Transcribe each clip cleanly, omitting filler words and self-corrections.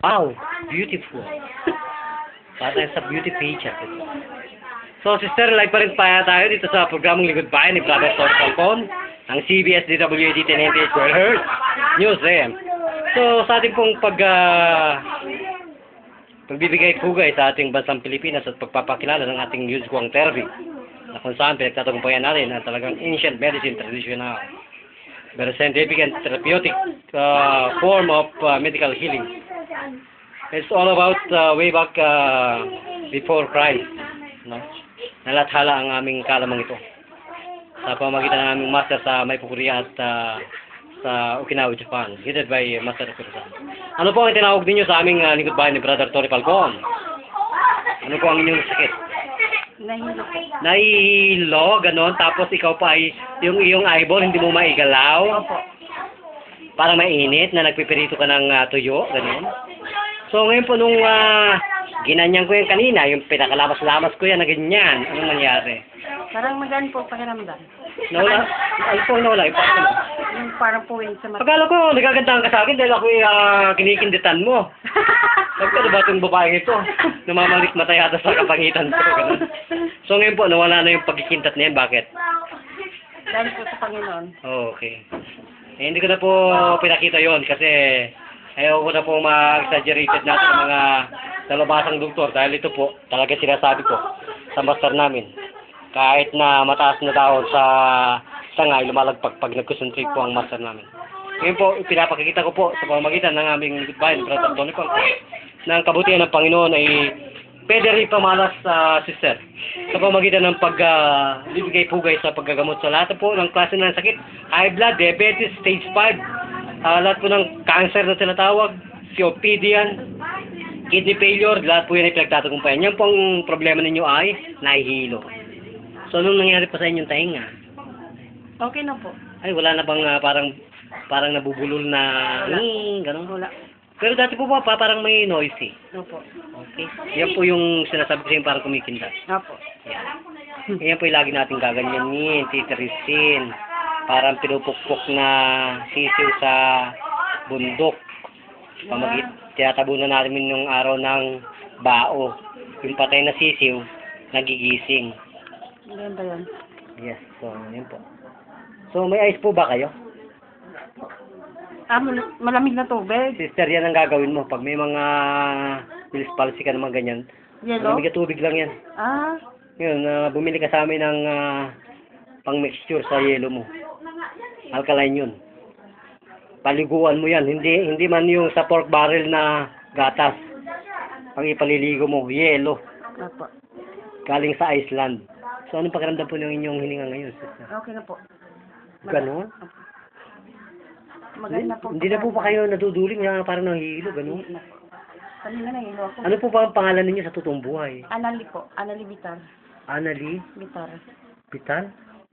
Wow, beautiful. Para sa beauty pageant. So, sister, live pa rin tayo dito sa programang Lingkod Bayan ni Brother Tor Falcon, ang CBS DWAD 1098 kHz News AM. So, sa ating pong pagbibigay pugay sa ating bansang Pilipinas at pagpapakilala ng ating news ko ang Tervi, na kung saan pinagtatagumpayan natin na talagang ancient medicine, traditional, very scientific and therapeutic form of medical healing. It's all about way back before Christ, no? Nalathala ang aming kalamang ito sa pamamagitan ng aming master sa Maipukuri at sa Okinawa, Japan, headed by Master Kurusan. Ano po ang tinawag ninyo sa aming lingkod bayan ni Brother Tori Falcon? Ano po ang inyong sakit? Nahihilo po. Nahihilo, ganon, tapos ikaw pa ay yung iyong eyeball hindi mo maigalaw? Opo. Parang mainit na nagpipirito ka ng tuyo, ganon. So ngayon po nung ginanyan ko yung kanina, yung pinakalamas-lamas ko yan na ganyan, anong nangyari? Parang magaan po pakiramdam. Nawala? Ano po ang nawala? Yung parang ano? Yung parang puwing sa mata. Akala ko, nagagandahan ka sa akin dahil ako kinikinditan mo. Sabi ko, ba itong babaeng ito? Namamalik mata yata sa kapangitan ko. Ganun. So ngayon po, nawala na yung pagkikintat na yan. Bakit? Dahil po sa Panginoon. Oh, okay. Hindi ko na po pinakita yon kasi ayaw ko na po ma-exaggerated natin ng mga dalabasang doktor dahil ito po, talaga sinasabi ko sa master namin. Kahit na mataas na daw sa sangay, lumalagpag pag nag-concentrate po ang master namin. Ngayon po, pinapakikita ko po sa pamamagitan ng aming bayan, Brother Tony Pang, na ang kabutihan ng Panginoon ay pwede rin pamalas sa sister. Sa pamamagitan ng pagbibigay-pugay sa paggagamot sa lahat po ng klase ng sakit, high blood, diabetes, stage 5, lahat po ng cancer na tinatawag, COPD yan, kidney failure, lahat po yan ay pinagtatagumpayan. Yan po ang problema ninyo ay nahihilo. So, anong nangyari pa sa inyong tainga? Okay na po. Ay, wala na bang parang nabubulol na ganun? Wala. Pero dati po ba parang may noisy? Opo. Okay. Yan po yung sinasabi ko parang kumikindat. Opo. Yan po yung lagi natin gaganyanin, titirisin. Parang pinupukpok na sisiw sa bundok. Tiyatabunan natin yung araw ng bao. Yung patay na sisiw, nagigising. Ganyan ba yan? Yes, so yun po. So may ice po ba kayo? Malamig na tubig. Sister, yan ang gagawin mo. Pag may mga Wills palsy ka naman ganyan, Yelo? malamig na tubig lang yan. Ah, Yun, bumili ka sa amin ng pang-mixture sa yelo mo. Alkaline yun. Paliguan mo yan. Hindi man yung sa pork barrel na gatas. Pag ipaliligo mo, yelo. opo. Galing sa Iceland. So, anong pakiramdam po ng inyong hininga ngayon, sister? Okay na po. Ganon? Maganda po. Hindi na po ba kayo naduduling na parang nahihilo, ganon? Hindi na po. Kanina na hilo ako. Ano po ba ang pangalan ninyo sa totoong buhay? Anali po. Anali Bitar. Anali? Bitar. Bitar?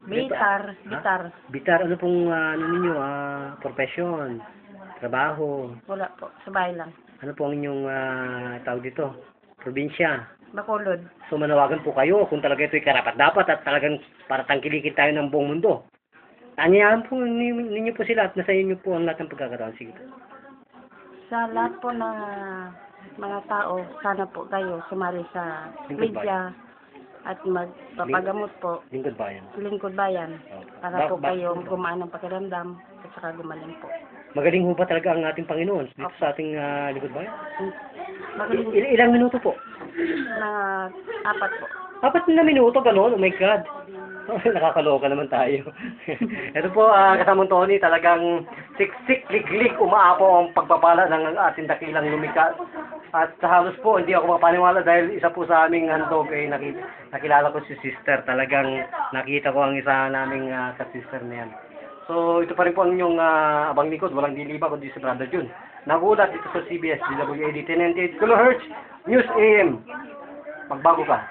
Bitar. Bitar. Bitar, ano pong ano ninyo, profesyon, trabaho, Wala po. Sa bahay lang. ano po ang inyong tawag dito, probinsya. Bacolod. So manawagan po kayo kung talaga ito'y karapat-dapat at talagang para tangkilikin tayo ng buong mundo. Tanyahan po ninyo po sila at nasa inyo po ang lahat ng pagkakataon. Sige po. Sa lahat po ng mga tao, sana po kayo sumali sa Lingkod media at magpapagamot po. Lingkod bayan. Lingkod bayan. Para po Ba- kayo gumaan ng pakiramdam at saka gumaling po. Magaling ho ba talaga ang ating Panginoon dito sa ating lingkod bayan? Magaling Ilang minuto po? na 4 po. 4 na minuto, gano'n? Oh my God. Nakakaloka naman tayo. Ito po, kasamang Tony, talagang siksik, liglig, umaapo ang pagpapala ng ating dakilang lumika. At halos po, hindi ako mapaniwala dahil isa po sa aming handog ay nakilala ko si sister. Talagang nakita ko ang isa naming ka-sister na yan. So, ito pa rin po ang inyong abang likod. Walang diliba kundi si Brother Jun. Nagulat dito sa CBS, DWAD 1098 kHz News AM. Magbago ka.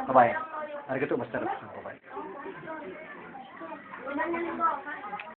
Bye-bye. Arigato, Master. Bye-bye.